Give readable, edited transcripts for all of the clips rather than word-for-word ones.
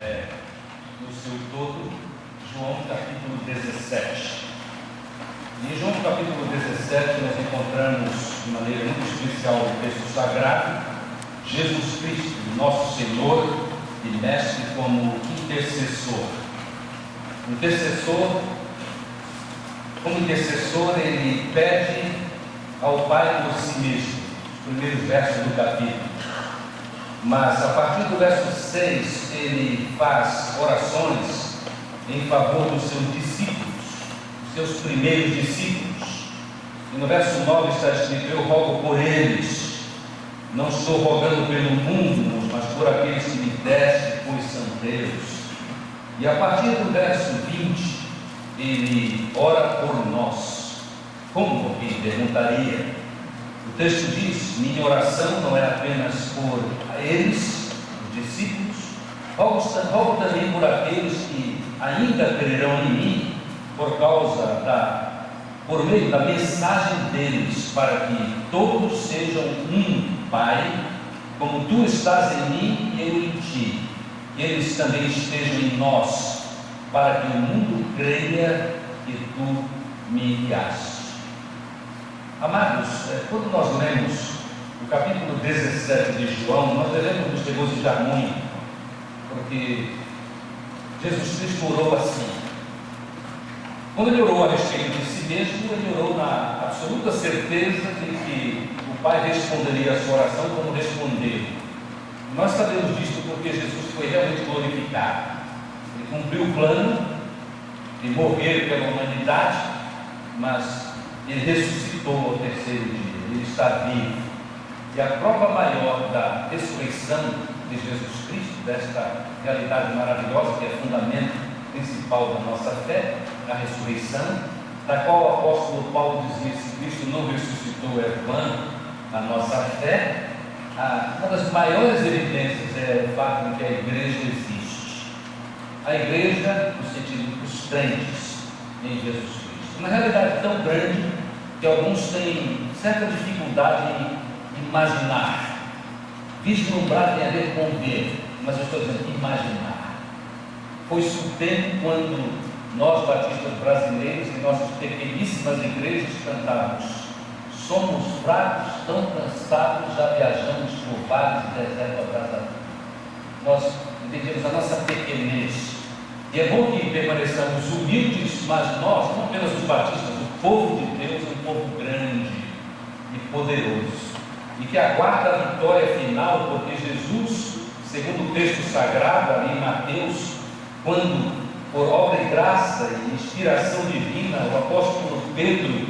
no seu todo, João capítulo 17. E em João capítulo 17 nós encontramos de maneira muito especial o texto sagrado, Jesus Cristo, nosso Senhor e Mestre, como intercessor. Como intercessor, ele pede ao Pai por si mesmo, os primeiros versos do capítulo. Mas a partir do verso 6, ele faz orações em favor dos seus discípulos, os seus primeiros discípulos. E no verso 9 está escrito: eu rogo por eles, não estou rogando pelo mundo, mas por aqueles que me deste, pois são teus. E a partir do verso 20, ele ora por nós. Como alguém perguntaria? O texto diz: minha oração não é apenas por eles, os discípulos, rogo também por aqueles que ainda crerão em mim, por meio da mensagem deles, para que todos sejam um, Pai, como tu estás em mim e eu em ti, e eles também estejam em nós, para que o mundo creia que tu me enviaste. Amados, quando nós lemos o capítulo 17 de João, nós devemos nos regozijar muito, porque Jesus Cristo orou assim. Quando ele orou a respeito de si mesmo, ele orou na absoluta certeza de que o Pai responderia a sua oração como respondeu. Nós sabemos disto porque Jesus foi realmente glorificado. Ele cumpriu o plano de morrer pela humanidade, mas ele ressuscitou ao terceiro dia, ele está vivo. E a prova maior da ressurreição de Jesus Cristo, desta realidade maravilhosa que é fundamento principal da nossa fé, a ressurreição, da qual o apóstolo Paulo dizia: se Cristo não ressuscitou, é vã a nossa fé. Uma das maiores evidências é o fato de que a igreja existe. A igreja, no sentido dos crentes em Jesus Cristo. Uma realidade tão grande que alguns têm certa dificuldade em imaginar. Vislumbrar tem a ver com ver, mas eu estou dizendo imaginar. Foi-se o tempo quando nós, batistas brasileiros, em nossas pequeníssimas igrejas, cantávamos: somos fracos, tão cansados, já viajamos por vários desertos abrasados. Nós entendemos a nossa pequenez. E é bom que permaneçamos humildes, mas nós, não apenas os batistas, o povo de Deus é um povo grande e poderoso, e que aguarda a vitória final, porque Jesus, segundo o texto sagrado ali em Mateus, quando por obra e graça e inspiração divina, o apóstolo Pedro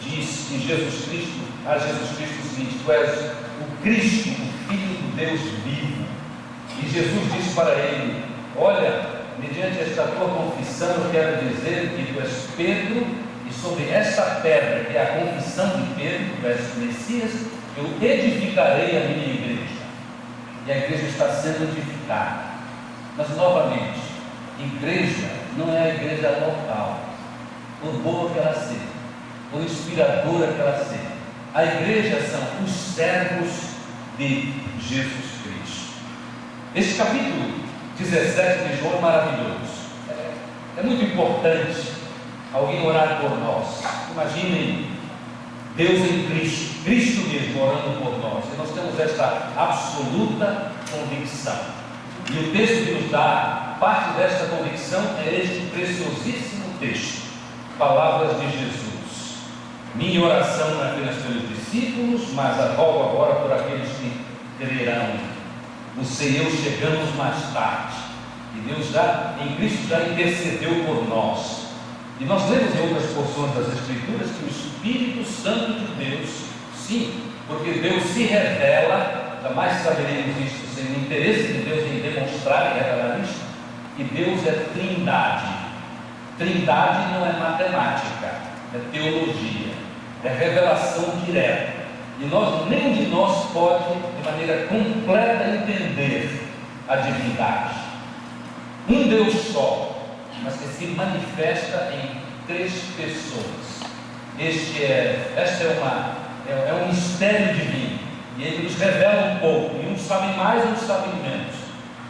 diz em Jesus Cristo, a Jesus Cristo o seguinte: tu és o Cristo, o Filho do Deus vivo. E Jesus disse para ele: olha, mediante esta tua confissão eu quero dizer que tu és Pedro, e sobre esta pedra, que é a confissão de Pedro, tu és o Messias, eu edificarei a minha igreja. E a igreja está sendo edificada. Mas novamente, igreja não é a igreja local, por boa que ela seja, por inspiradora que ela seja. A igreja são os servos de Jesus Cristo. Este capítulo 17 de João é maravilhoso. É muito importante alguém orar por nós. Imaginem Deus em Cristo, Cristo mesmo orando por nós. E nós temos esta absoluta convicção. E o texto que nos dá parte desta convicção é este preciosíssimo texto, palavras de Jesus: minha oração não é apenas pelos discípulos, mas a rogo agora por aqueles que crerão. Você e eu chegamos mais tarde, e Deus em Cristo já intercedeu por nós. E nós lemos em outras porções das Escrituras que o Espírito Santo de Deus, sim, porque Deus se revela, jamais saberemos isto sem o interesse de Deus em demonstrar e revelar isto, que Deus é trindade. Trindade não é matemática, é teologia, é revelação direta. E nenhum de nós pode, de maneira completa, entender a divindade. Um Deus só, mas que se manifesta em três pessoas. Esta é um mistério divino, e ele nos revela um pouco, e uns sabem mais, uns sabem menos.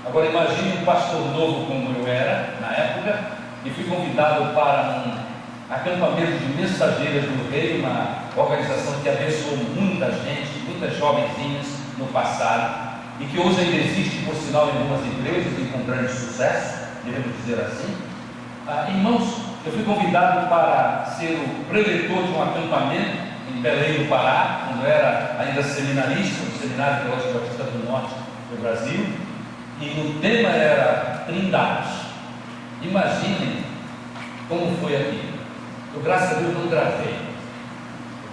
Agora imagine um pastor novo como eu era na época, e fui convidado para um acampamento de mensageiras do rei, uma organização que abençoou muita gente, muitas jovenzinhas no passado, e que hoje ainda existe, por sinal, em algumas igrejas e com grande sucesso, devemos dizer assim. Irmãos, eu fui convidado para ser o preletor de um acampamento em Belém do Pará, quando eu era ainda seminarista, no Seminário Teológico Batista do Norte do Brasil, e o tema era Trindade. Imaginem como foi aqui. Eu, graças a Deus, não gravei,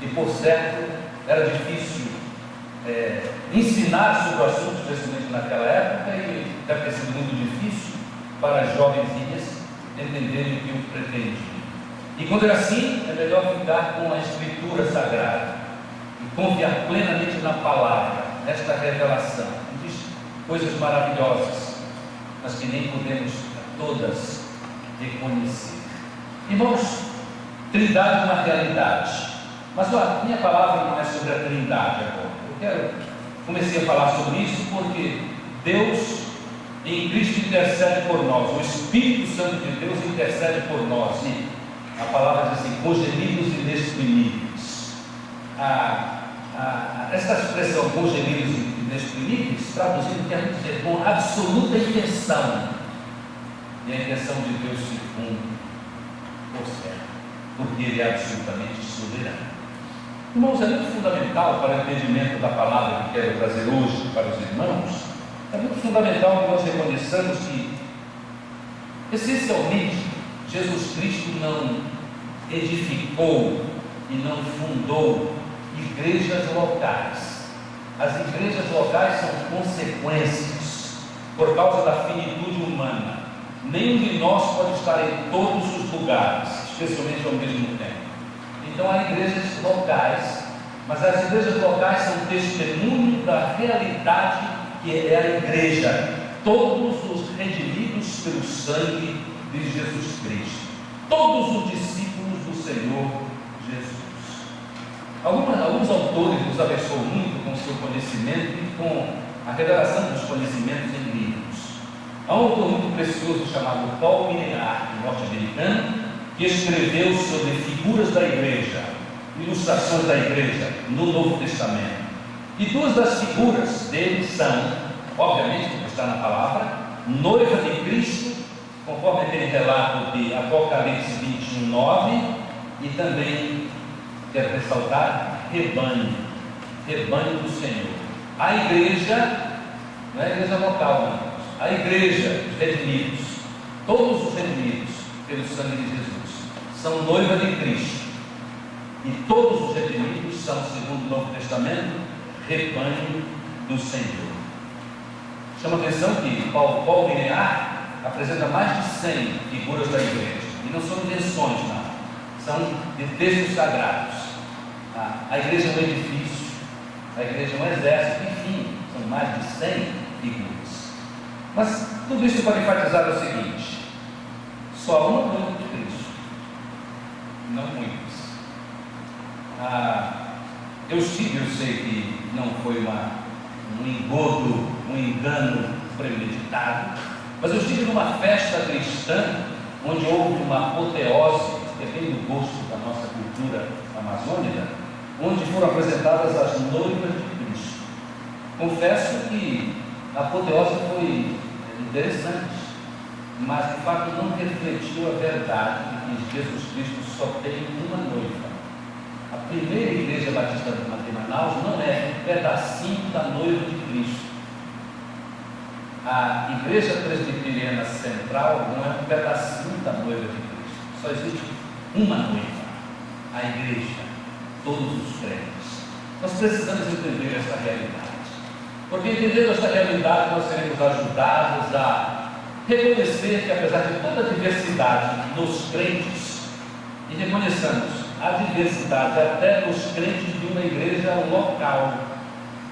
e por certo era difícil ensinar sobre o assunto, especialmente naquela época, e deve ter sido muito difícil para as jovenzinhas entenderem o que eu pretendia. E quando é assim, é melhor ficar com a Escritura Sagrada e confiar plenamente na palavra, nesta revelação. Diz coisas maravilhosas, mas que nem podemos todas reconhecer. Irmãos, Trindade é uma realidade, mas a minha palavra não é sobre a Trindade agora. Comecei a falar sobre isso porque Deus em Cristo intercede por nós, o Espírito Santo de Deus intercede por nós, e a palavra diz assim, com gemidos inexprimíveis. Esta expressão, com gemidos inexprimíveis, traduzindo, quer dizer com absoluta intenção, e a intenção de Deus se cumpre por certo, porque Ele é absolutamente soberano. Irmãos, é muito fundamental para o entendimento da palavra que quero trazer hoje para os irmãos. É muito fundamental que nós reconheçamos que, essencialmente, Jesus Cristo não edificou e não fundou igrejas locais. As igrejas locais são consequências por causa da finitude humana. Nenhum de nós pode estar em todos os lugares, especialmente ao mesmo tempo. Então há igrejas locais, mas as igrejas locais são testemunho da realidade que é a igreja, todos os redimidos pelo sangue de Jesus Cristo, todos os discípulos do Senhor Jesus. Alguns autores nos abençoam muito com o seu conhecimento e com a revelação dos conhecimentos em livros. Há um autor muito precioso chamado Paul Minear, norte-americano, que escreveu sobre figuras da igreja, ilustrações da igreja no Novo Testamento. E duas das figuras dele são, obviamente, como está na palavra, noiva de Cristo, conforme aquele relato de Apocalipse 21:9, e também, quero ressaltar, rebanho do Senhor. A igreja, não é a igreja local, não. A igreja, os redimidos, todos os redimidos pelo sangue de Jesus, são noiva de Cristo, e todos os redimidos são, segundo o Novo Testamento, rebanho do Senhor. Chama a atenção que Paul Minear apresenta mais de 100 figuras da igreja, e não são invenções, não, são de textos sagrados. A igreja é um edifício, a igreja é um exército, enfim, são mais de 100 figuras. Mas tudo isso para enfatizar o seguinte: só uma noiva de Cristo, não muitas. Eu sei que não foi um engodo, um engano premeditado, mas eu estive numa festa cristã onde houve uma apoteose, que é bem do gosto da nossa cultura amazônica, onde foram apresentadas as noivas de Cristo. Confesso que a apoteose foi interessante, mas de fato não refletiu a verdade de que Jesus Cristo só tem uma noiva. A primeira igreja batista de Manaus não é um pedacinho da noiva de Cristo. A igreja presbiteriana central não é um pedacinho da noiva de Cristo. Só existe uma noiva, a igreja, todos os crentes. Nós precisamos entender essa realidade, porque entendendo essa realidade nós seremos ajudados a reconhecer que, apesar de toda a diversidade nos crentes, e reconheçamos a diversidade até nos crentes de uma igreja local,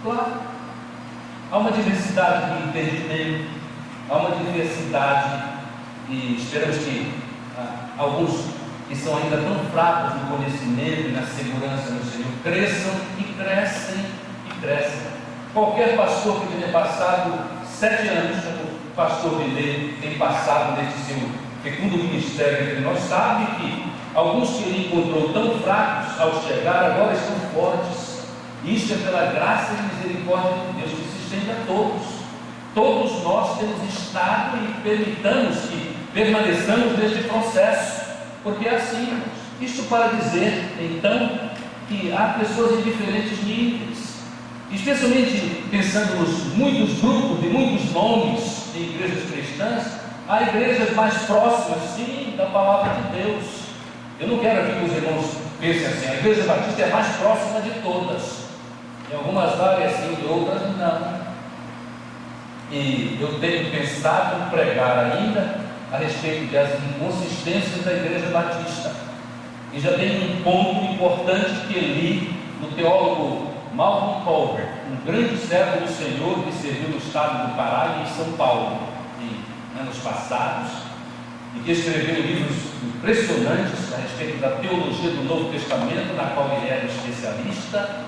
claro, há uma diversidade de entendimento, há uma diversidade, e esperamos que alguns que são ainda tão fracos no conhecimento e na segurança no Senhor cresçam e crescem e crescem. Qualquer pastor que tenha passado 7 anos, como pastor Bilê tem passado nesse seu fecundo ministério entre nós, sabe que alguns que ele encontrou tão fracos ao chegar, agora estão fortes. Isso é pela graça e misericórdia de Deus que se estende a todos. Todos nós temos estado e permitamos que permaneçamos neste processo, porque é assim. Isto para dizer, então, que há pessoas em diferentes níveis, especialmente pensando nos muitos grupos, de muitos nomes de igrejas cristãs. Há igrejas mais próximas, sim, da palavra de Deus. Eu não quero aqui que os irmãos pensem assim, a igreja batista é a mais próxima de todas. Em algumas áreas sim, em outras não. E eu tenho pensado em pregar ainda a respeito das inconsistências da igreja batista. E já tem um ponto importante que li no teólogo Malcolm Culver, um grande servo do Senhor que serviu no estado do Pará e em São Paulo, em anos passados, e que escreveu livros impressionantes a respeito da teologia do Novo Testamento, na qual ele era especialista.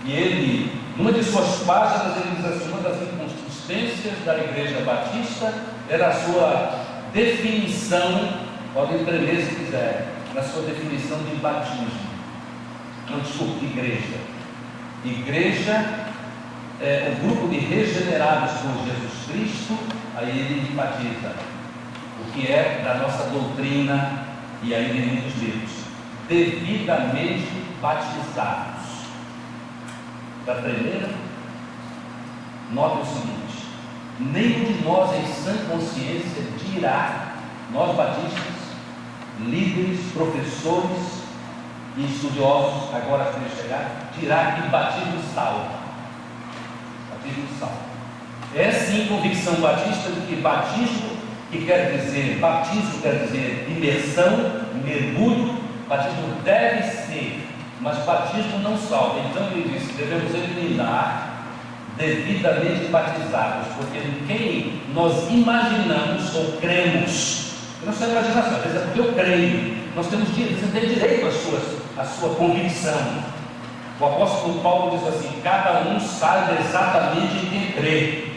E ele, numa de suas páginas, ele diz assim: uma das inconsistências da igreja batista era a sua definição, podem tremer se quiserem, na sua definição de batismo. Não, desculpe, igreja. Igreja é o grupo de regenerados por Jesus Cristo, aí ele enfatiza o que é da nossa doutrina e ainda em muitos livros: devidamente batizados. Da primeira, note o seguinte: nenhum de nós em sã consciência dirá, nós batistas, líderes, professores e estudiosos, agora que chegar, dirá que batismo salva. Batismo salva. É sim convicção batista de que batismo, que quer dizer, batismo quer dizer imersão, mergulho, batismo deve ser, mas batismo não salva. Então ele disse: devemos eliminar devidamente batizados, porque quem nós imaginamos ou cremos, não é imaginação, às vezes é porque eu creio, nós temos direito, você tem direito à sua convicção. O apóstolo Paulo diz assim: cada um sabe exatamente em quem crê.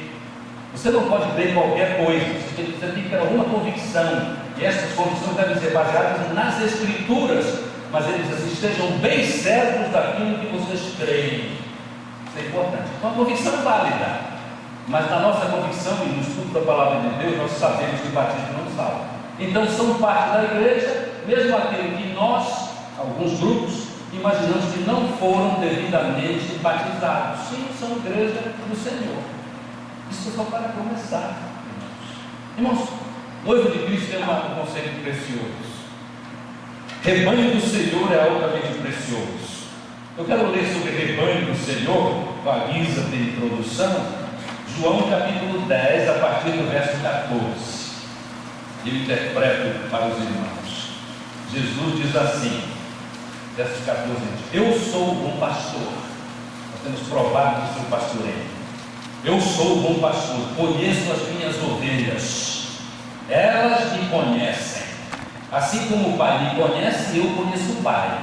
Você não pode crer em qualquer coisa, você tem que ter alguma convicção, e essas convicções devem ser baseadas nas Escrituras, mas ele diz assim: estejam bem certos daquilo que vocês creem. Isso é importante. Então a convicção é válida, mas na nossa convicção e no estudo da palavra de Deus, nós sabemos que o batismo não salva. Então são parte da igreja, mesmo aquele que nós, alguns grupos, imaginamos que não foram devidamente batizados. Sim, são igreja do Senhor. Isso é só para começar, irmãos. Noivo de Cristo tem um conceito precioso: rebanho do Senhor é altamente precioso. Eu quero ler sobre rebanho do Senhor, com a guisa de introdução, João capítulo 10, a partir do verso 14. Eu interpreto para os irmãos. Jesus diz assim, versos 14: eu sou o bom pastor. Nós temos provado que sou pastoreio. Eu sou o bom pastor, conheço as minhas ovelhas, elas me conhecem, assim como o Pai me conhece, eu conheço o Pai,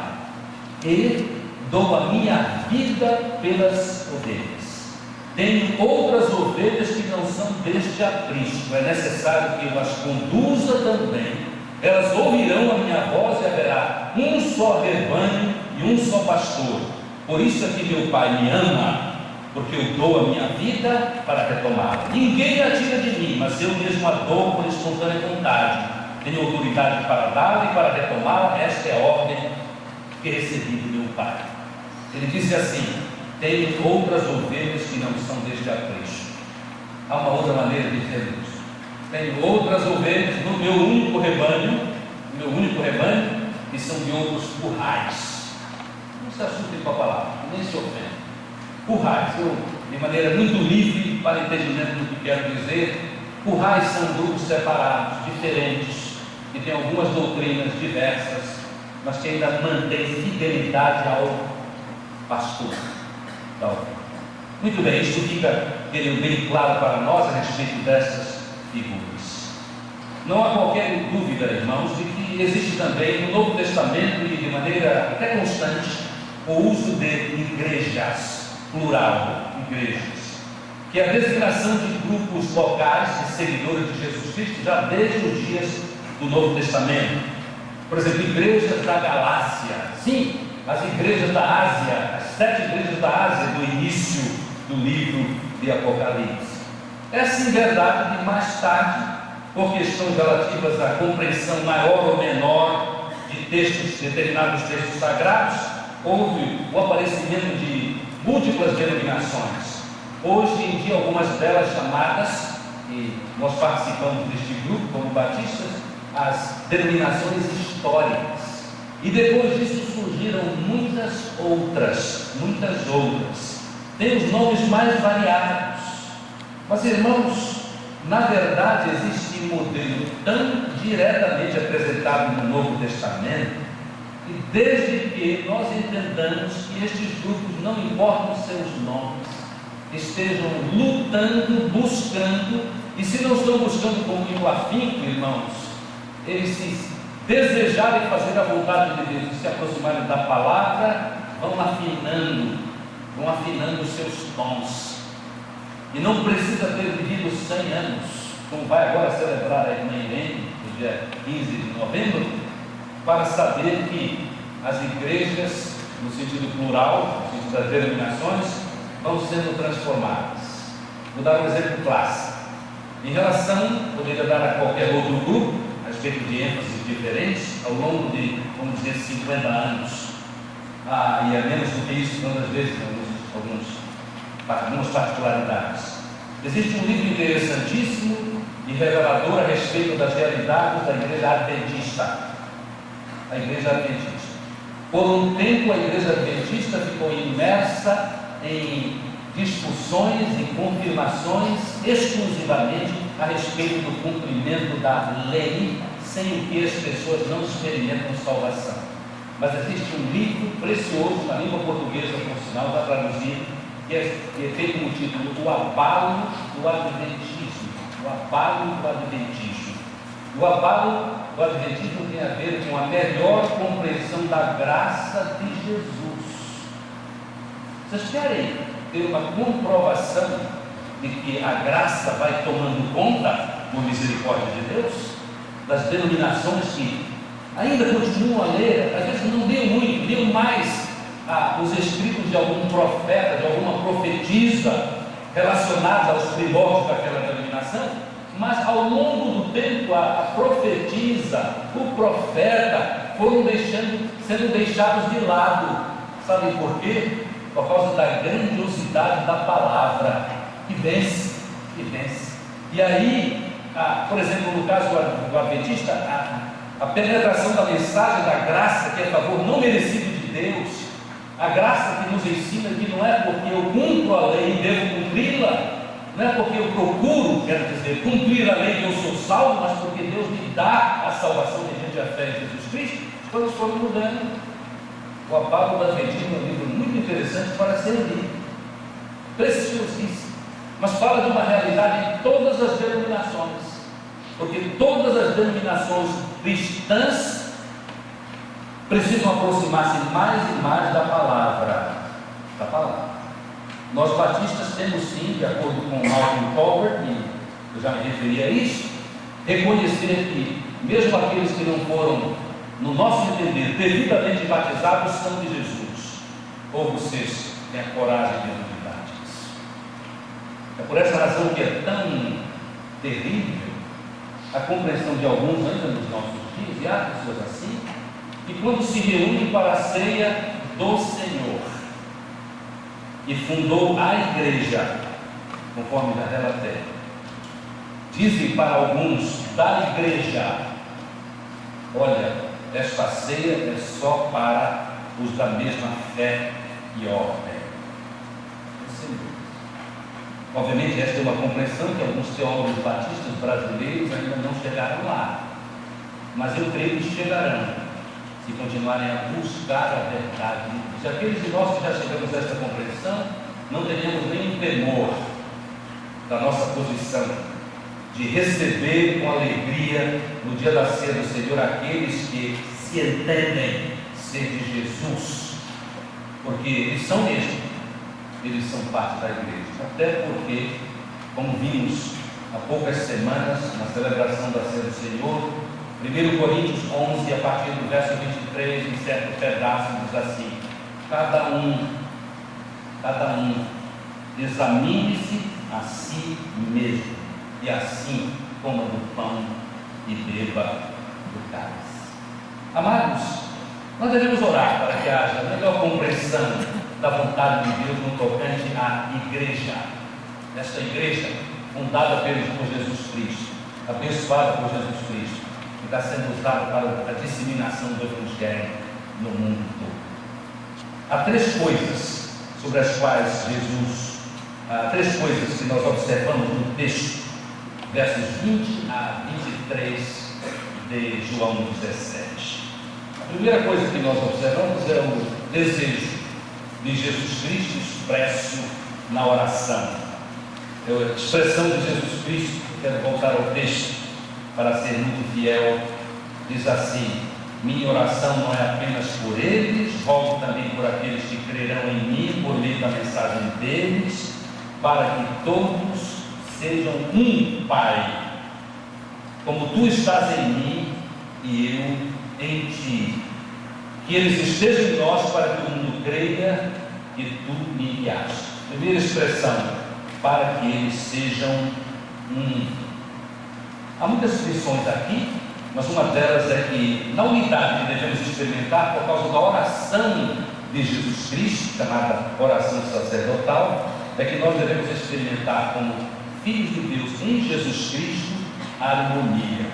e dou a minha vida pelas ovelhas. Tenho outras ovelhas que não são deste aprisco, é necessário que eu as conduza também. Elas ouvirão a minha voz e haverá um só rebanho e um só pastor. Por isso é que meu Pai me ama, porque eu dou a minha vida para retomá-la. Ninguém a tira de mim, mas eu mesmo a dou por espontânea vontade. Tenho autoridade para dá-la e para retomá-la. Esta é a ordem que recebi do meu Pai. Ele disse assim: tenho outras ovelhas que não são deste aprisco. Há uma outra maneira de dizer isso: tenho outras ovelhas no meu único rebanho, que são de outros currais. Não se assustem com a palavra, nem se ofendem. Currais, eu, de maneira muito livre para entendimento do que quero dizer, currais são grupos separados, diferentes, que têm algumas doutrinas diversas, mas que ainda mantêm fidelidade ao pastor. Então, muito bem, isto fica bem claro para nós a respeito dessas figuras. Não há qualquer dúvida, irmãos, de que existe também no Novo Testamento, e de maneira até constante, o uso de igrejas, plural, igrejas, que é a designação de grupos locais de seguidores de Jesus Cristo já desde os dias do Novo Testamento. Por exemplo, igrejas da Galácia, sim, as igrejas da Ásia, as 7 igrejas da Ásia do início do livro de Apocalipse. É sim verdade que mais tarde, por questões relativas à compreensão maior ou menor de textos, determinados textos sagrados, houve o aparecimento de múltiplas denominações. Hoje em dia, algumas delas chamadas, e nós participamos deste grupo como batistas, as denominações históricas. E depois disso surgiram muitas outras. Tem os nomes mais variados. Mas, irmãos, na verdade existe um modelo tão diretamente apresentado no Novo Testamento, e desde que nós entendamos que estes grupos, não importam os seus nomes, estejam lutando, buscando, e se não estão buscando com muito afinco, irmãos, eles se desejarem fazer a vontade de Deus e se aproximarem da palavra, vão afinando os seus tons. E não precisa ter vivido 100 anos, como vai agora celebrar a irmã Irene, no dia 15 de novembro, para saber que as igrejas, no sentido plural, no sentido das denominações, vão sendo transformadas. Vou dar um exemplo clássico. Em relação, poderia dar a qualquer outro grupo, a respeito de ênfases diferentes, ao longo de, vamos dizer, 50 anos. E é menos do que isso, tantas vezes, algumas particularidades. Existe um livro interessantíssimo e revelador a respeito das realidades da Igreja Adventista. A Igreja Adventista. Por um tempo, a Igreja Adventista ficou imersa em discussões e confirmações exclusivamente a respeito do cumprimento da lei, sem o que as pessoas não experimentam salvação. Mas existe um livro precioso na língua portuguesa, por sinal, da traduzir, que é feito com o título O Abalo do Adventismo. O Abalo do Adventismo. O abalo do Adventismo tem a ver com a melhor compreensão da graça de Jesus. Vocês querem ter uma comprovação de que a graça vai tomando conta, por misericórdia de Deus, das denominações que ainda continuam a ler, às vezes não liam muito, liam mais os escritos de algum profeta, de alguma profetisa relacionada aos primórdios daquela denominação, mas ao longo do tempo a profetisa, o profeta foram sendo deixados de lado. Sabem por quê? Por causa da grandiosidade da palavra que vence. E aí, por exemplo, no caso do Adventista, a penetração da mensagem da graça, que é favor não merecido de Deus, a graça que nos ensina que não é porque eu cumpro a lei e devo cumpri-la, não é porque eu procuro, quero dizer, cumprir a lei que eu sou salvo, mas porque Deus me dá a salvação mediante a fé em Jesus Cristo. As coisas foram mudando. O Abalo do Adventismo é um livro muito interessante para ser lido, preciosíssimo, mas fala de uma realidade em todas as denominações, porque todas as denominações cristãs precisam aproximar-se mais e mais da palavra. Nós batistas temos sim, de acordo com Malcolm Colbert, e eu já me referi a isso, reconhecer que mesmo aqueles que não foram, no nosso entender, devidamente batizados, são de Jesus. Ou vocês têm a coragem de duvidar disso? É por essa razão que é tão terrível a compreensão de alguns ainda nos nossos dias, e há pessoas assim, que quando se reúnem para a ceia do Senhor e fundou a igreja, conforme já relatei, dizem para alguns da igreja: olha, esta ceia é só para os da mesma fé e ordem. Obviamente, esta é uma compreensão que alguns teólogos batistas brasileiros ainda não chegaram lá, mas eu creio que chegarão, se continuarem a buscar a verdade. Se aqueles de nós que já chegamos a esta compreensão, não teremos nenhum temor da nossa posição de receber com alegria no dia da ceia do Senhor aqueles que se entendem ser de Jesus, porque eles são mesmo. eles são parte da igreja. Até porque, como vimos há poucas semanas, na celebração da Ceia do Senhor, 1 Coríntios 11, a partir do verso 23, em certo pedaço, diz assim: cada um examine-se a si mesmo, e assim coma do pão e beba do cálice. Amados, nós devemos orar para que haja melhor compreensão da vontade de Deus no tocante à igreja. Esta igreja, fundada por Jesus Cristo, abençoada por Jesus Cristo, que está sendo usada para a disseminação do Evangelho no mundo todo. Há três coisas sobre as quais três coisas que nós observamos no texto, versos 20 a 23 de João 17. A primeira coisa que nós observamos é o desejo de Jesus Cristo expresso na oração. É a expressão de Jesus Cristo, quero voltar ao texto para ser muito fiel, diz assim: minha oração não é apenas por eles, rogo também por aqueles que crerão em mim por meio da mensagem deles, para que todos sejam um, Pai, como tu estás em mim e eu em ti, que eles estejam em nós, para que o mundo creia que tu me enviaste. Primeira expressão: para que eles sejam um. Há muitas lições aqui, mas uma delas é que na unidade que devemos experimentar por causa da oração de Jesus Cristo, chamada oração sacerdotal, é que nós devemos experimentar como filhos de Deus em Jesus Cristo a harmonia.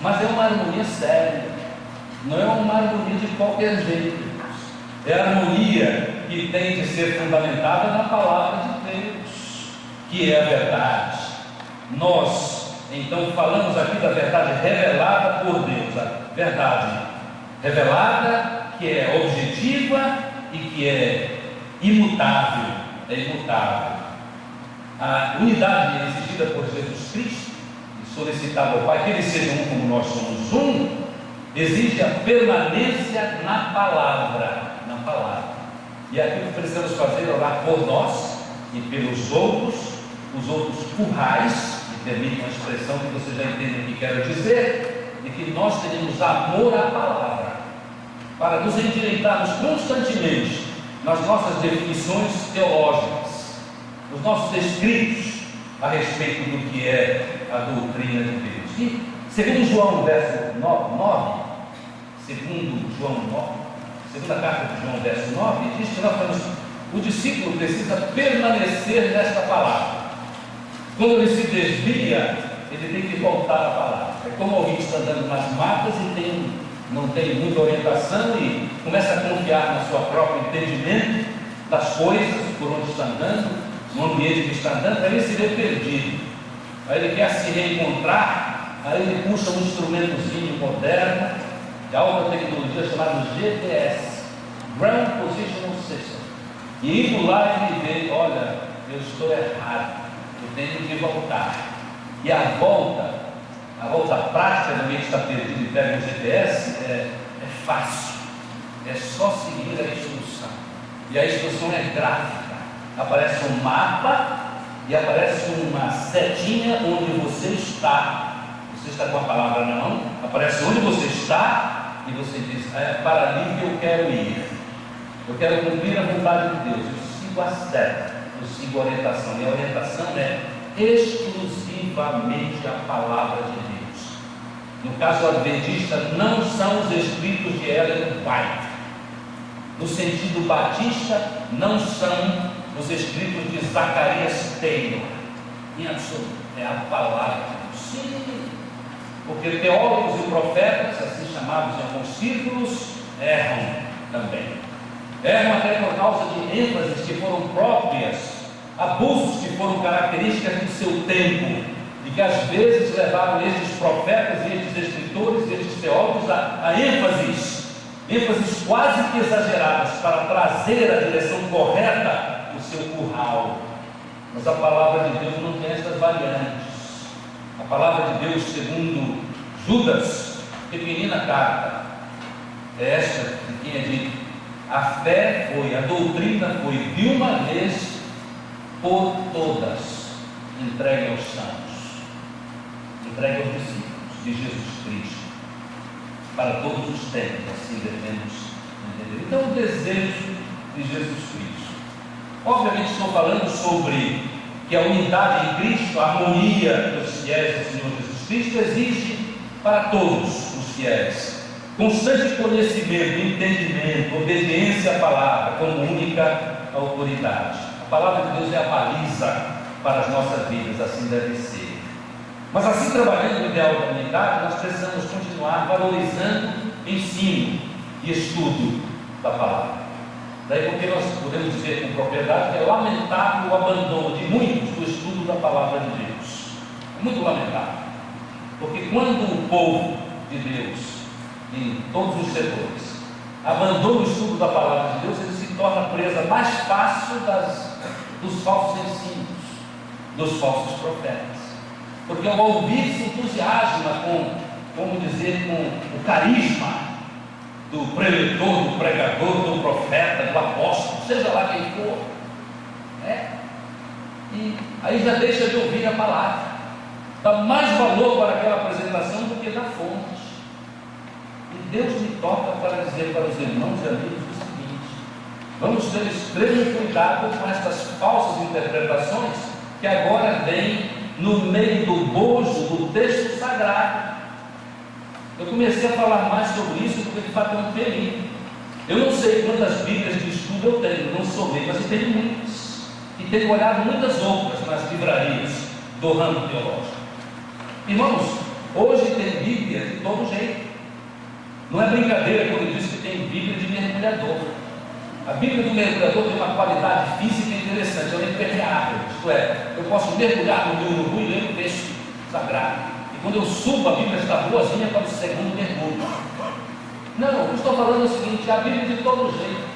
Mas é uma harmonia séria, não é uma harmonia de qualquer jeito. É a harmonia que tem de ser fundamentada na palavra de Deus, que é a verdade. Nós, então, falamos aqui da verdade revelada por Deus, a verdade revelada, que é objetiva e que é imutável. É imutável. A unidade exigida por Jesus Cristo e solicitada ao Pai, que eles sejam um como nós somos um, exige a permanência na palavra. E é aquilo que precisamos fazer: orar por nós e pelos outros, os outros currais, me permite uma expressão que você já entende o que quero dizer, e que nós tenhamos amor à palavra, para nos endireitarmos constantemente nas nossas definições teológicas, nos nossos escritos a respeito do que é a doutrina de Deus. E segundo João, verso 9, segunda carta de João, verso 9, diz que o discípulo precisa permanecer nesta palavra. Quando ele se desvia, ele tem que voltar à palavra. É como alguém que está andando nas matas e não tem muita orientação e começa a confiar no seu próprio entendimento das coisas, por onde está andando, no ambiente que está andando, aí ele se vê perdido. Aí ele quer se reencontrar, aí ele puxa um instrumentozinho moderno de alta tecnologia chamado GPS, Ground Positional System, e indo lá ele vê: olha, eu estou errado, eu tenho que voltar. E a volta prática de alguém que está perdido e pega o GPS é fácil, é só seguir a instrução, e a instrução é gráfica. Aparece um mapa e aparece uma setinha onde você está com a palavra na mão, aparece onde você está e você diz: é para ali que eu quero ir, eu quero cumprir a vontade de Deus, eu sigo a seta, eu sigo a orientação, e a orientação é exclusivamente a palavra de Deus. No caso adventista, não são os escritos de Ellen White. No sentido batista, não são os escritos de Zacarias Taylor. Em absoluto, é a palavra de Deus. Sim, porque teólogos e profetas, assim chamados em alguns círculos, erram também. Erram até por causa de ênfases que foram próprias, abusos que foram características do seu tempo, e que às vezes levaram estes profetas e estes escritores e estes teólogos a ênfases quase que exageradas para trazer a direção correta do seu curral. Mas a palavra de Deus não tem estas variantes. A palavra de Deus, segundo Judas, pequenina carta, é esta de quem é dito: a fé foi, a doutrina foi de uma vez por todas, entregue aos santos, entregue aos discípulos de Jesus Cristo, para todos os tempos, assim devemos entender. Então, o desejo de Jesus Cristo. Obviamente, estou falando sobre que a unidade em Cristo, a harmonia dos fiéis do Senhor Jesus Cristo, exige para todos os fiéis constante conhecimento, entendimento, obediência à palavra como única autoridade. A palavra de Deus é a baliza para as nossas vidas, assim deve ser. Mas assim, trabalhando no ideal da unidade, nós precisamos continuar valorizando ensino e estudo da palavra. Daí porque nós podemos dizer com propriedade que é lamentável o abandono de muitos do estudo da palavra de Deus. É muito lamentável. Porque quando o povo de Deus, em todos os setores, abandona o estudo da palavra de Deus, ele se torna presa mais fácil dos falsos ensinos, dos falsos profetas. Porque ao ouvir se entusiasma com o carisma do preletor, do pregador, do profeta, do apóstolo, seja lá quem for, e aí já deixa de ouvir a palavra, dá mais valor para aquela apresentação do que da fonte. E Deus me toca para dizer para os irmãos e amigos o seguinte: vamos ter extremo cuidado com estas falsas interpretações que agora vêm no meio do bojo do texto sagrado. Eu comecei a falar mais sobre isso porque de fato é um perigo. Eu não sei quantas bíblias de estudo eu tenho, não sou meio, mas eu tenho muitas. E tenho olhado muitas outras nas livrarias do ramo teológico. Irmãos, hoje tem bíblia de todo jeito. Não é brincadeira quando diz que tem bíblia de mergulhador. A bíblia do mergulhador tem uma qualidade física interessante, ela é impermeável. Isto é, eu posso mergulhar no rio Urubu e ler o texto sagrado. E quando eu subo, a bíblia está boazinha para o segundo mergulho. Não, o que estou falando é o seguinte: a bíblia de todo jeito.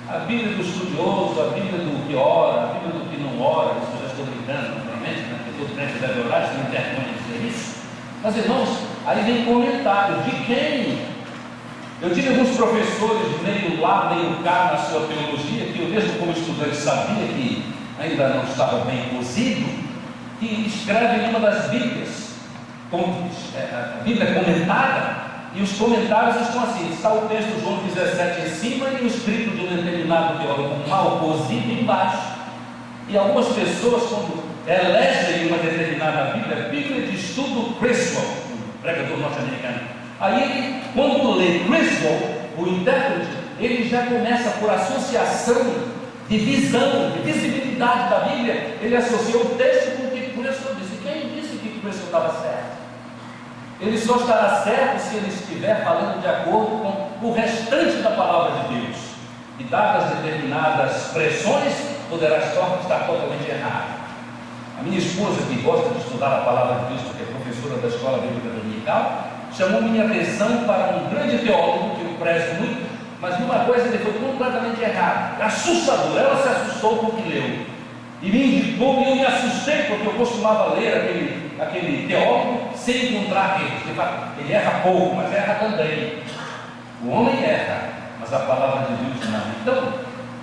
A bíblia do estudioso, a bíblia do que ora, a bíblia do que não ora. Isso eu já estou brincando, naturalmente, né? Porque todo crente deve orar, isso não tem vergonha de dizer isso. Mas irmãos, aí vem comentários de quem? Eu tive alguns professores meio lá, meio cá na sua teologia, que eu mesmo como estudante sabia que ainda não estava bem cozido, que escrevem em uma das bíblias, a Bíblia comentada, e os comentários estão assim: está o texto João 17 em cima e o escrito de um determinado teólogo mal cozido embaixo. E algumas pessoas, quando elegem uma determinada Bíblia de estudo Criswell, um pregador norte-americano, aí ele, quando lê Criswell, o intérprete, ele já começa por associação de visão, de visibilidade da Bíblia. Ele associa o texto com o que Criswell disse. Quem disse que Criswell estava certo? Ele só estará certo se ele estiver falando de acordo com o restante da palavra de Deus. E dadas determinadas pressões, poderá estar totalmente errado. A minha esposa, que gosta de estudar a palavra de Deus, porque é professora da escola bíblica dominical, chamou minha atenção para um grande teólogo que eu prezo muito, mas numa coisa ele foi completamente errado, assustador. Ela se assustou com o que leu e me indicou, e eu me assustei porque eu costumava ler aquele teólogo sem encontrar erros. De fato, ele erra pouco, mas erra também. O homem erra, mas a palavra de Deus não. Então,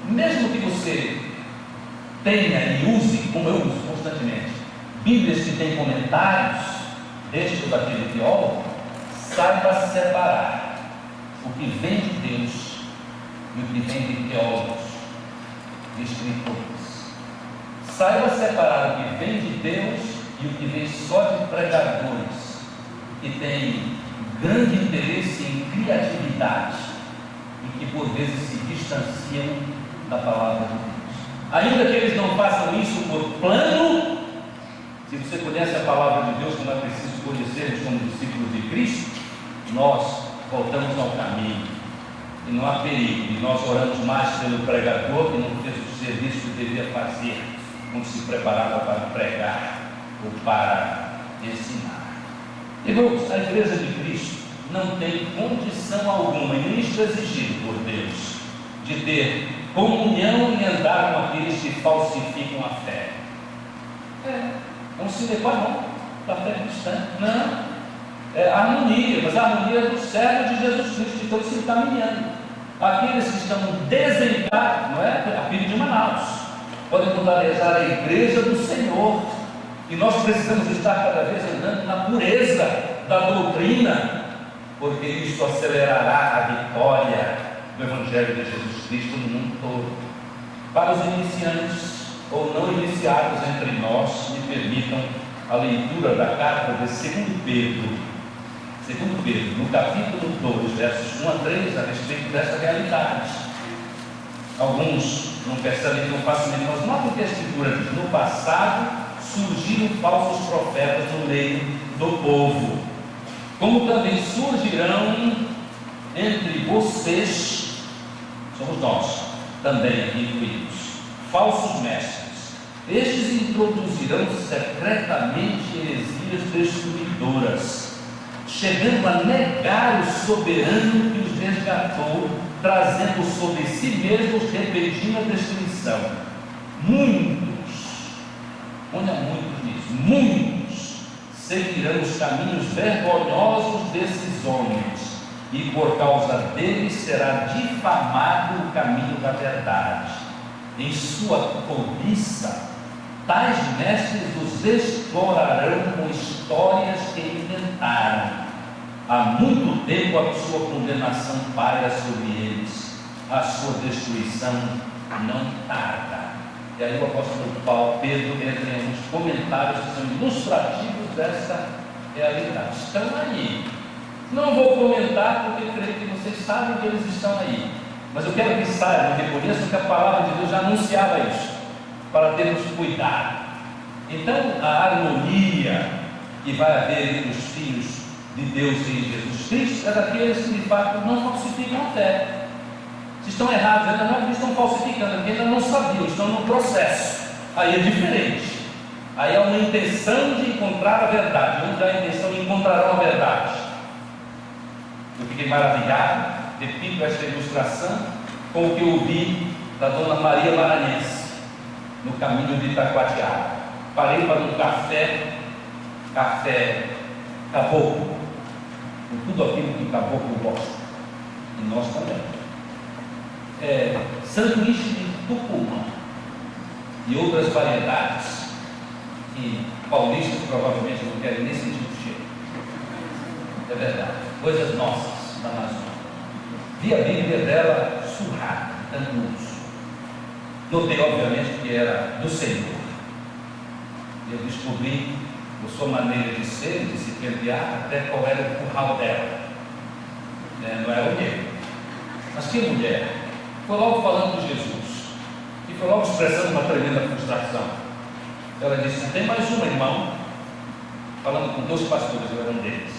mesmo que você tenha e use, como eu uso constantemente, bíblias que têm comentários deste ou daquele teólogo, saiba separar o que vem de Deus e o que vem de teólogos, de escritores. Saiba separar o que vem de Deus e o que vem só de pregadores que têm grande interesse em criatividade e que por vezes se distanciam da palavra de Deus. Ainda que eles não façam isso por plano, se você conhece a palavra de Deus, como é preciso conhecermos como discípulos de Cristo, nós voltamos ao caminho e não há perigo. E nós oramos mais pelo pregador que não fez o serviço que devia fazer quando se preparava para pregar ou para ensinar. Irmãos, a igreja de Cristo não tem condição alguma, e nem isto é exigido por Deus, de ter comunhão e andar com aqueles que falsificam a fé. É um sine qua non da fé cristã. Não, é harmonia, mas a harmonia é do servo de Jesus Cristo, que estão se encaminhando. Aqueles que estão desencaminhados, não é a Bíblia de Manaus, podem popularizar a igreja do Senhor. E nós precisamos estar cada vez andando na pureza da doutrina, porque isso acelerará a vitória do Evangelho de Jesus Cristo no mundo todo. Para os iniciantes ou não iniciados entre nós, me permitam a leitura da carta de 2 Pedro, no capítulo 2, versos 1 a 3, a respeito dessa realidade. Alguns não percebem tão facilmente, mas notem que a Escritura diz: no passado surgiram falsos profetas no meio do povo, como também surgirão entre vocês, somos nós, também aqui incluídos, falsos mestres. Estes introduzirão secretamente heresias destruidoras, chegando a negar o soberano que os resgatou, trazendo sobre si mesmos repentina destruição. Muitos, olha muito nisso, muitos seguirão os caminhos vergonhosos desses homens, e por causa deles será difamado o caminho da verdade. Em sua cobiça, tais mestres os explorarão com histórias que inventaram. Há muito tempo a sua condenação paira sobre eles, a sua destruição não tarda. E aí o apóstolo Pedro entra em uns comentários que são ilustrativos dessa realidade. Estão aí. Não vou comentar porque creio que vocês sabem que eles estão aí. Mas eu quero que saibam, reconheçam que a palavra de Deus já anunciava isso, para termos cuidado. Então, a harmonia que vai haver entre os filhos de Deus em Jesus Cristo é daqueles que de fato não falsificam a fé. Se estão errados, ainda não é que estão falsificando, porque ainda não sabiam, estão no processo. Aí é diferente. Aí há uma intenção de encontrar a verdade, onde há a intenção de encontrarão a verdade. Eu fiquei maravilhado, repito esta ilustração, com o que eu vi da dona Maria Maranhense, no caminho de Itacoatiara. Parei para um café caboclo, com tudo aquilo que caboclo gosta, e nós também. Sanduíche de tucumã e outras variedades que paulistas provavelmente não querem nem sentir o cheiro. É verdade, coisas nossas da Amazônia. Vi a Bíblia dela surrada, anúncio. Notei obviamente que era do Senhor. Eu descobri a sua maneira de ser, de se pentear, até qual era o curral dela. Não era o meu. Mas que mulher! Foi logo falando de Jesus, e foi logo expressando uma tremenda frustração. Ela disse: tem mais um irmão, falando com 2 pastores, eu era um deles.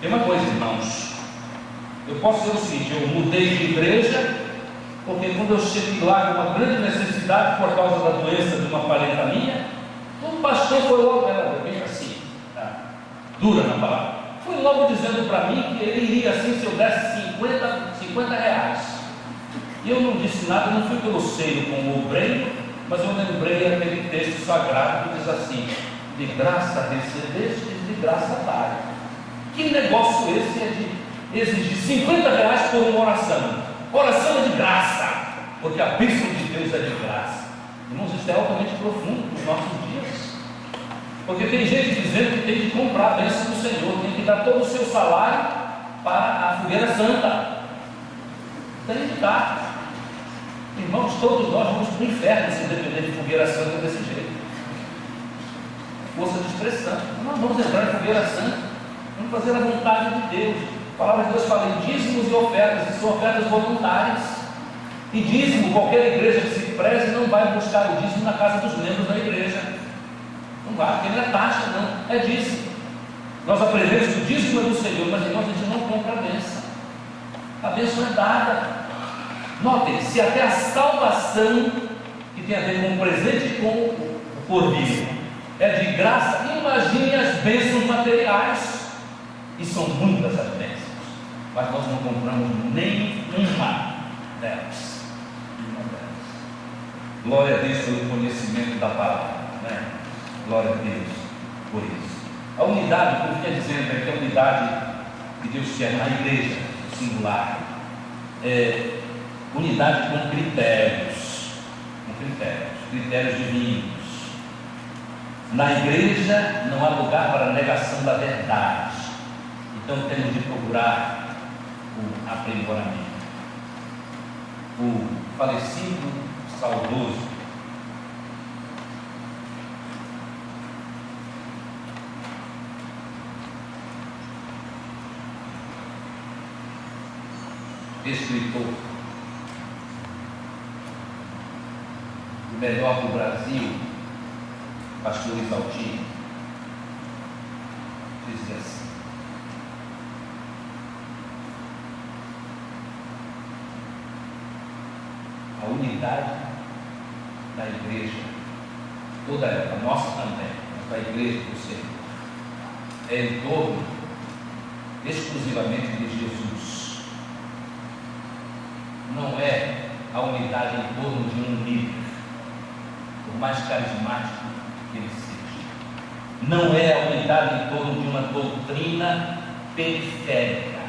Tem uma coisa, irmãos, eu posso dizer o seguinte: eu mudei de igreja, porque quando eu cheguei lá com uma grande necessidade por causa da doença de uma parenta minha, o pastor foi logo, ela bem assim, dura na palavra, foi logo dizendo para mim que ele iria assim se eu desse 50 reais. E eu não disse nada, não fui pelo seio com o obreiro, mas eu lembrei aquele texto sagrado que diz assim: de graça recebeste, de graça dai. Que negócio esse é de exigir 50 reais por uma oração? Oração é de graça, porque a bênção de Deus é de graça. Irmãos, isso é altamente profundo nos nossos dias, porque tem gente dizendo que tem que comprar a bênção do Senhor, tem que dar todo o seu salário para a fogueira santa. Tem que dar. Irmãos, todos nós vamos para o inferno se depender de fogueira santa desse jeito. Força de expressão. Nós vamos entrar em fogueira santa, vamos fazer a vontade de Deus. A palavra de Deus fala em dízimos e ofertas, e são ofertas voluntárias. E dízimo, qualquer igreja que se preze não vai buscar o dízimo na casa dos membros da igreja. Não vai, porque não é taxa, não, é dízimo. Nós aprendemos que o dízimo é do Senhor, mas irmãos, a gente não compra a bênção. A bênção é dada. Notem, se até a salvação, que tem a ver com o presente e com o porvir, é de graça, imagine as bênçãos materiais. E são muitas as bênçãos, mas nós não compramos nenhuma delas. Glória a Deus pelo conhecimento da palavra, né? Glória a Deus por isso. A unidade, como quer dizendo, é que a unidade que Deus quer na igreja, singular, unidade com critérios. Com critérios. critérios divinos. Na igreja não há lugar para a negação da verdade. Então temos de procurar o aprimoramento. O falecido, saudoso escritor, o melhor do Brasil, pastor Isaltino, dizia assim: a unidade da igreja, toda ela, a nossa também, a igreja do Senhor, é em torno exclusivamente de Jesus. Não é a unidade em torno de um líder, por mais carismático que ele seja. Não é a unidade em torno de uma doutrina periférica,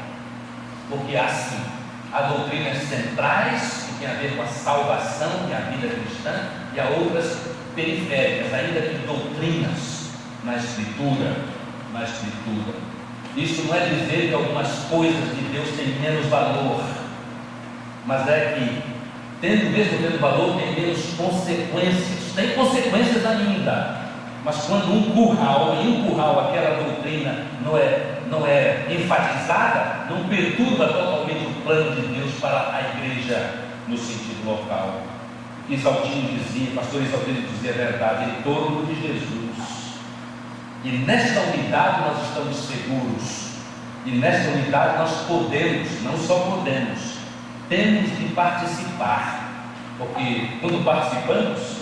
porque há sim, há doutrinas centrais que têm a ver com a salvação e a vida cristã, e há outras periféricas, ainda que doutrinas na Escritura. Isso não é dizer que algumas coisas de Deus têm menos valor, mas é que, mesmo tendo valor, tem menos consequências. Tem consequências ainda, mas quando um curral, aquela doutrina não é enfatizada, não perturba totalmente o plano de Deus para a igreja no sentido local. Isaltino dizia, pastor Isaltino dizia a verdade, em torno de Jesus. E nesta unidade nós estamos seguros. E nesta unidade nós podemos, não só podemos, temos de participar, porque quando participamos,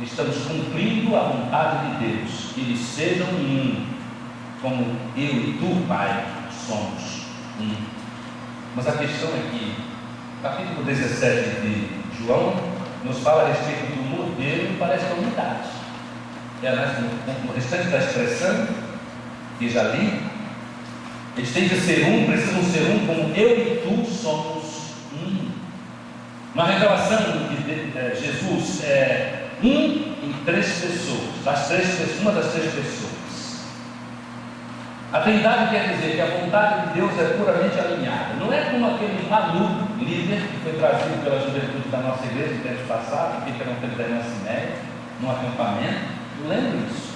estamos cumprindo a vontade de Deus, que eles sejam um, como eu e tu, Pai, somos um. Mas a questão é que, capítulo 17 de João, nos fala a respeito do modelo para esta unidade. No restante da expressão, que já li, eles têm de ser um, precisam ser um, como eu e tu somos. Uma revelação de Jesus é um em três pessoas, uma das três pessoas. A Trindade quer dizer que a vontade de Deus é puramente alinhada. Não é como aquele maluco líder que foi trazido pela juventude da nossa igreja no tempo passado, que fica no tempo da irmã Sinéia, num acampamento. Eu lembro disso.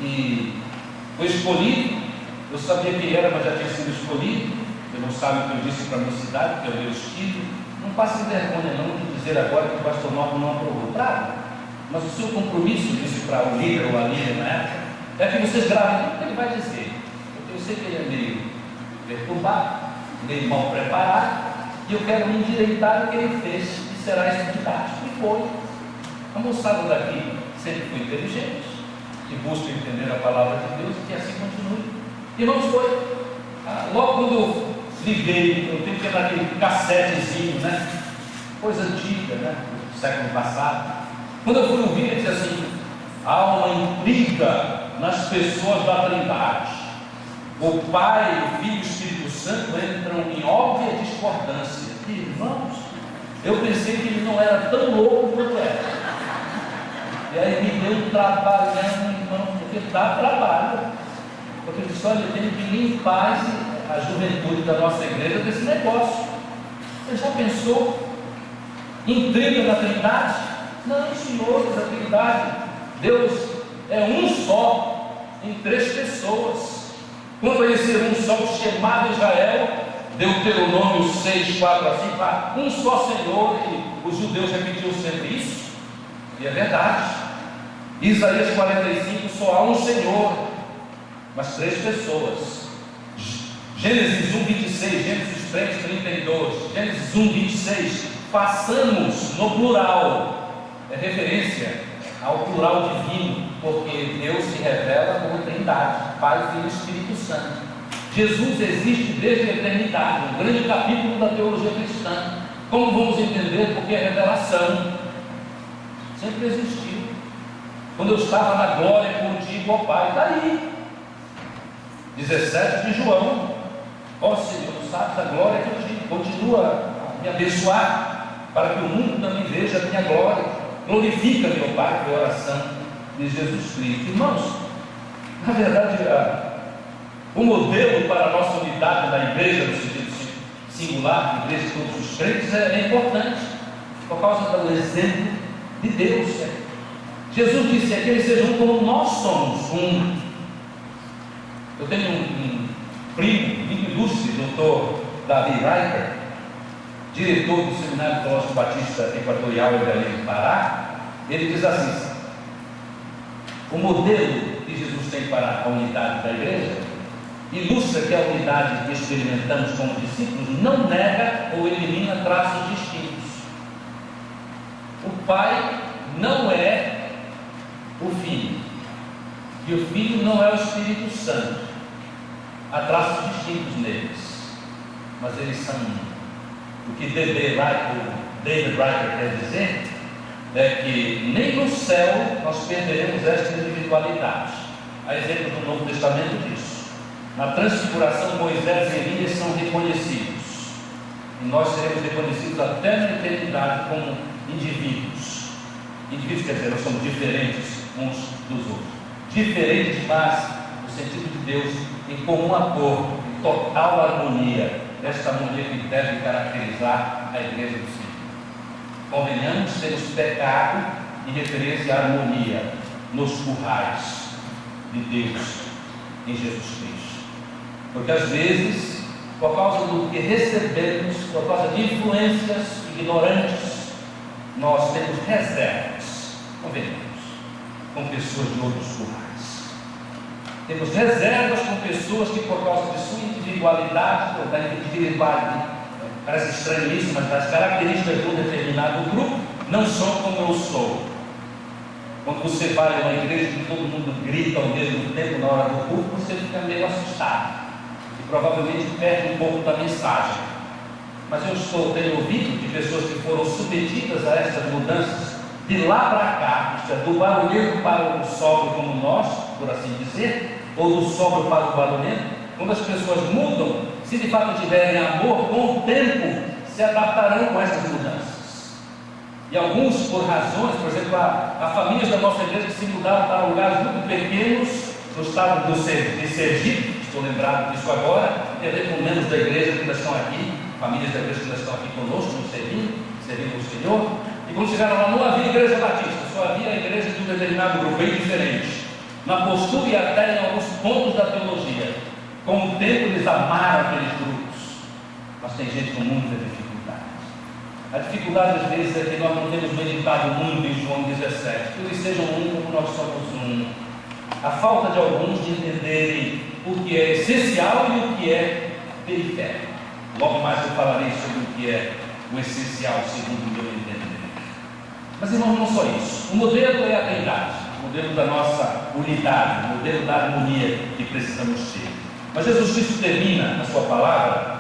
E foi escolhido. Eu sabia quem era, mas já tinha sido escolhido. Eu não sabe o que eu disse para a minha cidade, que é o meu estilo. Não passe vergonha não de dizer agora que o pastor Novo não aprovou. Claro, mas o seu compromisso, disse para o líder ou a líder na época, é que vocês gravem tudo que ele vai dizer. Porque eu sei que ele é meio perturbado, meio mal preparado, e eu quero me endireitar o que ele fez, e será estudado. E foi. A moçada daqui sempre foi inteligente, que busca entender a palavra de Deus, e que assim continue. E não foi. Logo quando eu liguei, eu tenho que ter aquele cassetezinho, né? Coisa antiga, né? Do século passado. Quando eu fui ouvir, ele disse assim: há uma intriga nas pessoas da Trindade. O Pai, o Filho e o Espírito Santo entram em óbvia discordância. Irmãos, eu pensei que ele não era tão louco quanto era. E aí me deu um trabalho, irmão, porque dá trabalho. Porque ele disse: olha, eu tenho que limpar a juventude da nossa igreja desse negócio. Você já pensou? Intriga na Trindade? Não, senhores, a Trindade, Deus é um só, em três pessoas. Quando ele ser um só, o chamado Israel, Deuteronômio 6, 4 a 5, um só Senhor, e os judeus repetiam sempre isso, e é verdade. Isaías 45, só há um Senhor, mas três pessoas. Gênesis 1, 26, Gênesis 3, 32, Gênesis 1, 26, façamos no plural, é referência ao plural divino, porque Deus se revela como Trindade, Pai, Filho e Espírito Santo. Jesus existe desde a eternidade, um grande capítulo da teologia cristã. Como vamos entender? Porque a revelação sempre existiu. Quando eu estava na glória contigo, ó Pai, está aí. 17 de João: ó Senhor, sabe da glória que continua a me abençoar, para que o mundo também veja a minha glória. glorifica-me, ó Pai, foi a oração de Jesus Cristo. Irmãos, na verdade, o modelo para a nossa unidade na igreja, no sentido singular, igreja de todos os crentes, é importante, por causa do exemplo de Deus. Jesus disse que eles sejam como nós somos um. Eu tenho um primo muito ilustre, doutor Davi Reicher, diretor do Seminário Teológico Batista Equatorial em Belém do Pará. Ele diz assim: o modelo que Jesus tem para a unidade da igreja ilustra que a unidade que experimentamos como discípulos não nega ou elimina traços distintos. O Pai não é o Filho, e o Filho não é o Espírito Santo. Há traços distintos neles, mas eles são um. O que David Reicher quer dizer é que nem no céu nós perderemos esta individualidade. Há exemplos no Novo Testamento disso. Na transfiguração, Moisés e Elias são reconhecidos, e nós seremos reconhecidos até na eternidade como indivíduos. Indivíduos quer dizer, nós somos diferentes uns dos outros, diferentes, mas no sentido de Deus, em comum acordo, em total harmonia, esta harmonia que deve caracterizar a igreja do Senhor. Convenhamos, temos pecado em referência à harmonia nos currais de Deus em Jesus Cristo, porque às vezes, por causa do que recebemos, por causa de influências ignorantes, nós temos reservas, convenhamos, com pessoas de outros currais. Temos reservas com pessoas que, por causa de sua individualidade, parece estranho isso, mas as características de um determinado grupo não são como eu sou. Quando você vai a uma igreja que todo mundo grita ao mesmo tempo na hora do culto, você fica meio assustado e provavelmente perde um pouco da mensagem. Mas eu tenho ouvido de pessoas que foram submetidas a essas mudanças de lá para cá, isto é, do barulhento para o sóbrio como nós, por assim dizer, ou do sóbrio para o barulhento. Quando as pessoas mudam, se de fato tiverem amor, com o tempo se adaptarão com essas mudanças. E alguns, por razões, por exemplo, há famílias da nossa igreja que se mudaram para lugares muito pequenos no estado de Sergipe, estou lembrado disso agora, tem a ver com membros da igreja que ainda estão aqui, famílias da igreja que ainda estão aqui conosco, nos servindo o Senhor. E quando chegaram lá, não havia igreja batista, só havia a igreja de um determinado grupo bem diferente, na postura e até em alguns pontos da teologia. Com o tempo eles amaram aqueles grupos, mas tem gente com muita dificuldade. A dificuldade às vezes é que nós não temos meditado muito em João 17, que eles sejam um como nós somos um. A falta de alguns de entenderem o que é essencial e o que é periférico. Logo mais eu falarei sobre o que é o essencial segundo o meu entendimento. Mas irmãos, não só isso. O modelo é a Trindade, o modelo da nossa unidade, o modelo da harmonia que precisamos ter. Mas Jesus Cristo termina a sua palavra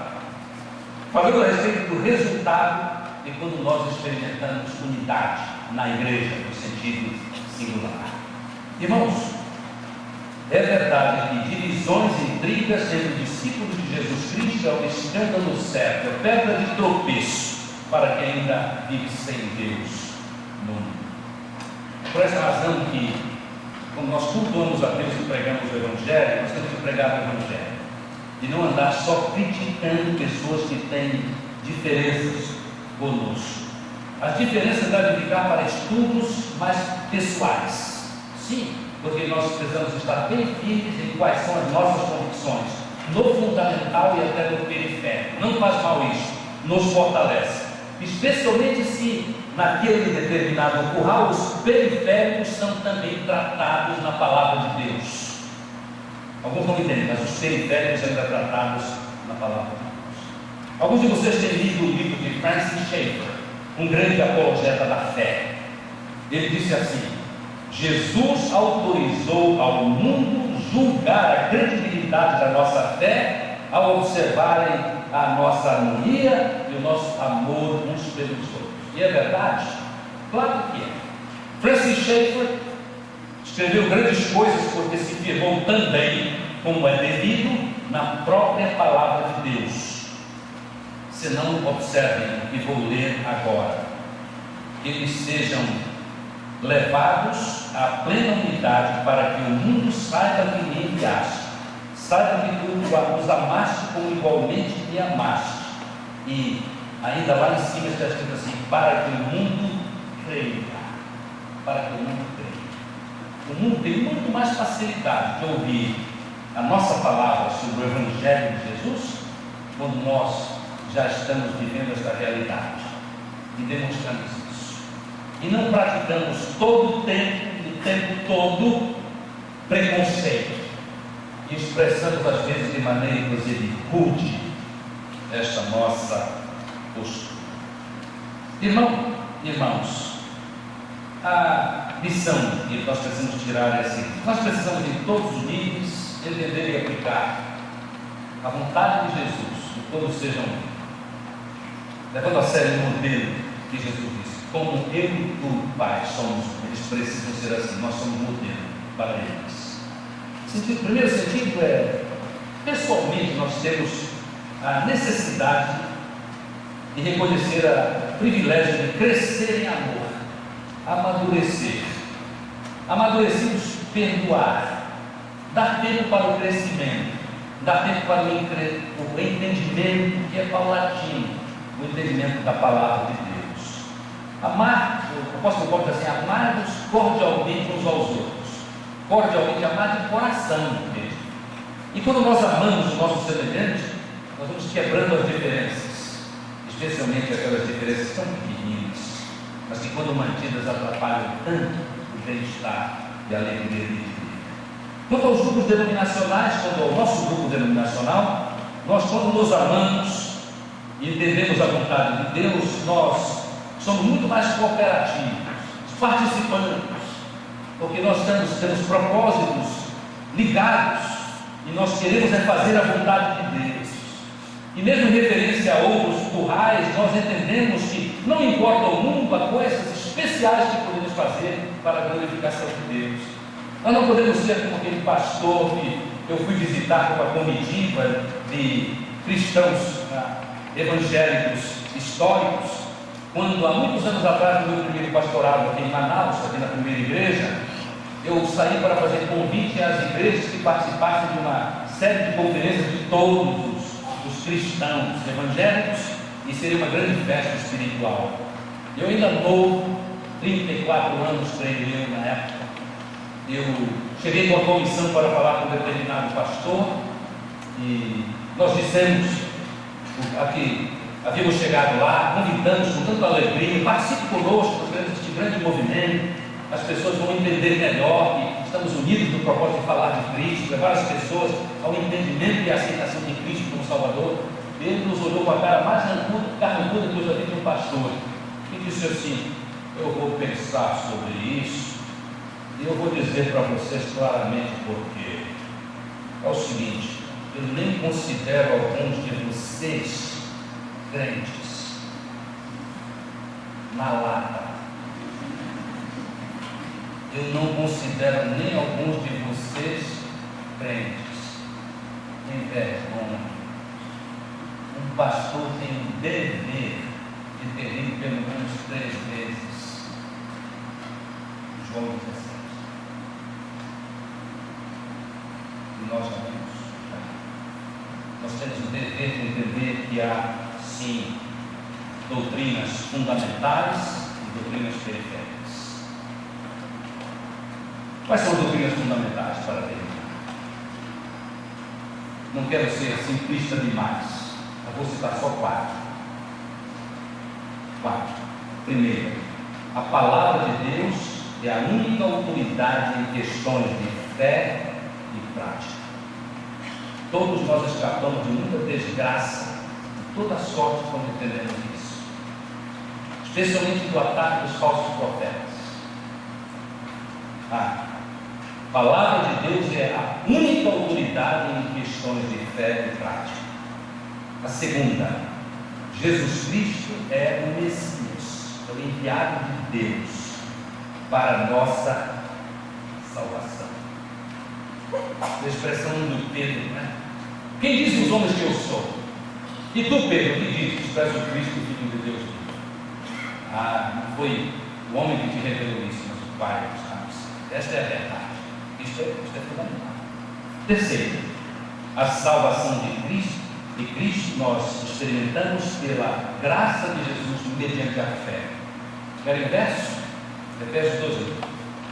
falando a respeito do resultado de quando nós experimentamos unidade na igreja, no sentido singular. Irmãos, é verdade que divisões e intrigas entre discípulos de Jesus Cristo é o escândalo certo, é pedra de tropeço para quem ainda vive sem Deus no mundo. Por essa razão que, quando nós cultuamos a Deus e pregamos o Evangelho, nós temos que pregar o Evangelho e não andar só criticando pessoas que têm diferenças conosco. As diferenças devem ficar para estudos mais pessoais, sim, porque nós precisamos estar bem firmes em quais são as nossas convicções, no fundamental e até no periférico. Não faz mal isso, nos fortalece, especialmente se naquele determinado curral os periféricos são também tratados na palavra de Deus. Alguns não entendem, mas os periféricos são ainda tratados na palavra de Deus. Alguns de vocês têm lido o livro de Francis Schaeffer, um grande apologeta da fé. Ele disse assim: Jesus autorizou ao mundo julgar a credibilidade da nossa fé ao observarem a nossa harmonia e o nosso amor uns pelos outros. E é verdade? Claro que é. Francis Schaeffer escreveu grandes coisas porque se firmou também, como é devido, na própria palavra de Deus. Se não observem o que vou ler agora, que eles sejam levados à plena unidade, para que o mundo saiba que me enviaste, saiba que tu nos amaste como igualmente me amaste. E ainda lá em cima está escrito assim: para que o mundo creia. Para que o mundo creia. O mundo tem muito mais facilidade de ouvir a nossa palavra sobre o Evangelho de Jesus quando nós já estamos vivendo esta realidade e demonstramos isso. E não praticamos todo o tempo todo, preconceito, e expressamos às vezes de maneira, inclusive, rude, esta nossa postura. Irmãos, a lição que nós precisamos tirar é assim: nós precisamos, em todos os níveis, entender e aplicar a vontade de Jesus, que todos sejam um. Levando a sério o modelo que Jesus disse: como eu e tu, Pai, somos, eles precisam ser assim, nós somos modelo para eles. O primeiro sentido é, pessoalmente, nós temos a necessidade de reconhecer o privilégio de crescer em amor, amadurecidos, perdoar, dar tempo para o crescimento, dar tempo para o entendimento que é paulatino, o entendimento da palavra de Deus. Amar, o apóstolo Paulo diz assim: amar-vos cordialmente uns aos outros, cordialmente, amar de coração mesmo. E quando nós amamos o nosso semelhante, nós vamos quebrando as diferenças, especialmente aquelas diferenças tão pequeninas, mas que quando mantidas atrapalham tanto o bem-estar e a alegria de viver. Quanto aos grupos denominacionais, quanto ao nosso grupo denominacional, nós, quando nos amamos e entendemos a vontade de Deus, nós somos muito mais cooperativos, participantes, porque nós temos propósitos ligados e nós queremos fazer a vontade de Deus. E mesmo em referência a outros currais, nós entendemos que não importa ao mundo, há coisas especiais que podemos fazer para a glorificação de Deus. Nós não podemos ser como aquele pastor que eu fui visitar com uma comitiva de cristãos evangélicos históricos, quando há muitos anos atrás, no meu primeiro pastorado aqui em Manaus, aqui na primeira igreja, eu saí para fazer convite às igrejas que participassem de uma série de conferências de todos os cristãos evangélicos, e seria uma grande festa espiritual. Eu ainda novo, 34 anos, creio eu, na época, eu cheguei com a comissão para falar com um determinado pastor, e nós dissemos aqui, havíamos chegado lá, convidamos com tanta alegria: participe conosco, nós queremos este grande movimento, as pessoas vão entender melhor que estamos unidos no propósito de falar de Cristo, levar as pessoas ao entendimento e aceitação de Cristo como Salvador. Ele nos olhou com a cara mais carrancuda que eu já vi de um pastor, e disse assim: eu vou pensar sobre isso, e eu vou dizer para vocês claramente porque é o seguinte: eu nem considero alguns de vocês crentes na lata. Eu não considero nem alguns de vocês crentes em vergonha. Um pastor tem o dever de ter lido pelo menos 3 vezes João 17. E nós sabemos. Nós temos o dever de entender que há, sim, doutrinas fundamentais e doutrinas periféricas. Quais são as doutrinas fundamentais para terminar? Não quero ser simplista demais, eu vou citar só 4. Primeiro, a palavra de Deus é a única autoridade em questões de fé e prática. Todos nós escapamos de muita desgraça, de toda sorte, quando entendemos isso, especialmente do ataque dos falsos profetas. A palavra de Deus é a única autoridade em questões de fé e prática. A segunda, Jesus Cristo é o Messias, é o enviado de Deus para a nossa salvação. A expressão do Pedro, né? Quem diz os homens que eu sou? E tu, Pedro, que dizes? Tu és o Cristo, o Filho de Deus. Não foi o homem que te revelou isso, mas o vai buscar no céu. Esta é a verdade. Isto é fundamental. Terceiro, a salvação de Cristo nós experimentamos pela graça de Jesus mediante a fé. Querem o verso? Efésios 12.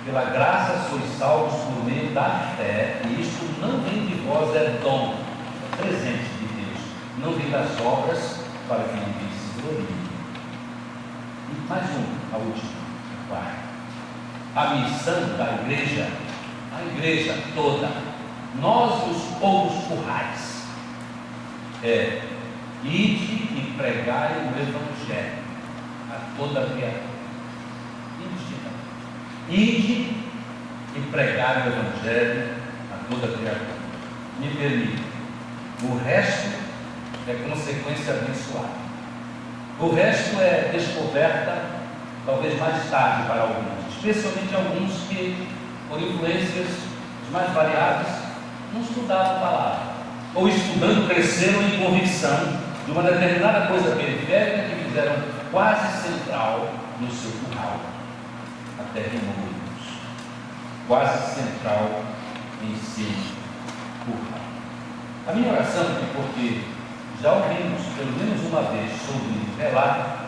Pela graça sois salvos por meio da fé, e isto não vem de vós, é dom, é presente de Deus, não vem das obras, para que ninguém se glorie. E mais a última, a missão da igreja, a igreja toda, nós os outros currais, é ide e pregai o evangelho a toda a criatura. Ide e pregai o evangelho a toda a criatura. Me permita, o resto é consequência abençoada. O resto é descoberta talvez mais tarde para alguns, especialmente alguns que, por influências mais variadas, não estudaram a palavra, ou estudando cresceram em convicção de uma determinada coisa periférica que fizeram quase central no seu curral, até removidos, quase central em seu curral. A minha oração é porque já ouvimos pelo menos uma vez sobre o relato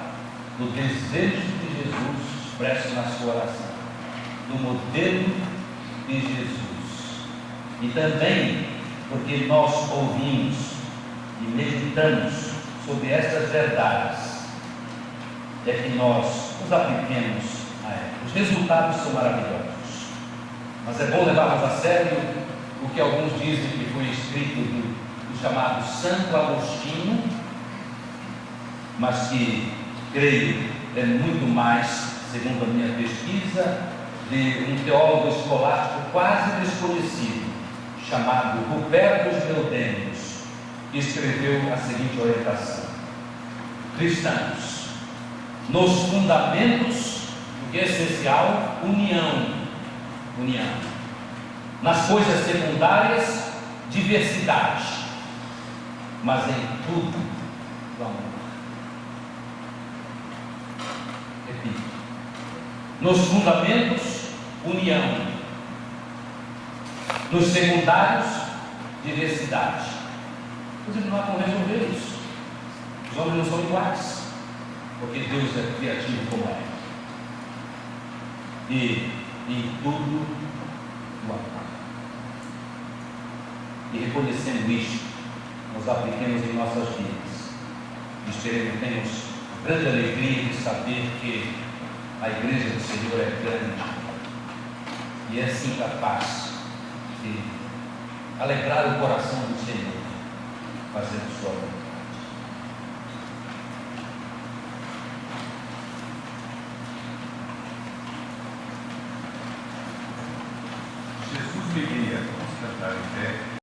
do desejo de Jesus expresso na sua oração, do modelo de Jesus, e também porque nós ouvimos e meditamos sobre estas verdades, é que nós nos apliquemos a elas. Os resultados são maravilhosos, mas é bom levarmos a sério o que alguns dizem que foi escrito do chamado Santo Agostinho, mas que creio é muito mais, segundo a minha pesquisa, de um teólogo escolástico quase desconhecido, chamado Rupertus Meldenius, que escreveu a seguinte orientação: cristãos, nos fundamentos, o que é essencial, união, nas coisas secundárias, diversidade, mas em tudo, o amor. Repito, nos fundamentos, união, nos secundários, diversidade. Inclusive, não há como resolver isso. Os homens não são iguais, porque Deus é criativo como é. E em tudo o amor. E reconhecendo isto, nos apliquemos em nossas vidas. E experimentemos a grande alegria de saber que a igreja do Senhor é grande e é sim capaz de alegrar o coração do Senhor, fazendo sua vontade. Jesus vivia, vamos cantar em pé.